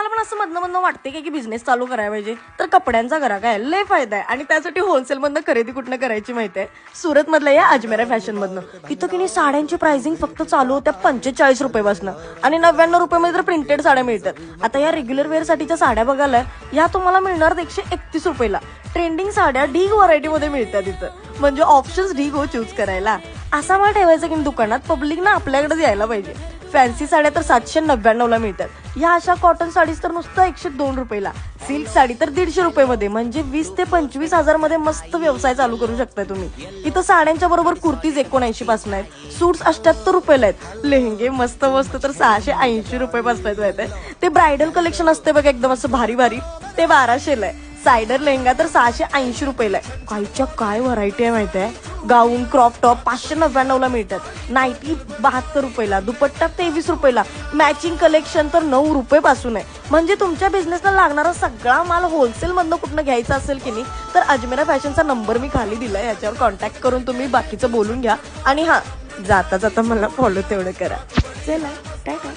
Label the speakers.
Speaker 1: तुम्हाला पण असं मधनं वाटते की बिझनेस चालू करायला पाहिजे तर कपड्यांचा करा, काय लय फायदा आहे. आणि त्यासाठी होलसेल मधनं खरेदी कुठनं करायची माहिती आहे, सुरत मधल्या या अजमेरा फॅशन मधनं. इथं की नाही साड्यांची प्राइसिंग फक्त चालू होत्या 45 रुपयापासून आणि 99 रुपयामध्ये तर प्रिंटेड साड्या मिळतात. आता या रेग्युलर वेअर साठीच्या साड्या बघायला या तुम्हाला मिळणार 131 रुपयाला. ट्रेंडिंग साड्या ढीग व्हरायटी मध्ये मिळतात इथं, म्हणजे ऑप्शन्स ढीग हो चूज करायला. असा माल ठेवायचा की दुकानात पब्लिक ना आपल्याकडे यायला पाहिजे. फॅन्सी साड्या तर 799ला मिळतात. या अशा कॉटन साडीज तर नुसतं 102 रुपयाला. सिल्क साडी तर 150 रुपयामध्ये, म्हणजे 20 ते 25 हजार मध्ये मस्त व्यवसाय चालू करू शकता तुम्ही. इथं साड्यांच्या बरोबर कुर्तीज 79 पासून आहेत, सूट्स 78 रुपयाला आहेत, लेहंगे मस्त मस्त तर 680 रुपयापासून आहेत. ते ब्रायडल कलेक्शन असते बघा एकदम असं भारी भारी, ते 1200ला आहे. सायडर लेहंगा तर 680 रुपयाला आहे. काहीच्या काय व्हरायटी आहे माहिती आहे. गाऊन क्रॉप टॉप 599ला मिळतात, नाईटी 72 रुपयाला, दुपट्टा 23 रुपयाला, मॅचिंग कलेक्शन तर 9 रुपये पासून आहे. म्हणजे तुमच्या बिझनेसला लागणारा सगळा माल होलसेल मधनं कुठनं घ्यायचा असेल की नाही तर अजमेरा फॅशनचा नंबर मी खाली दिलाय, याच्यावर कॉन्टॅक्ट करून तुम्ही बाकीचं बोलून घ्या. आणि हा, जाता जाता मला फॉलो तेवढं करा. चला टाटा.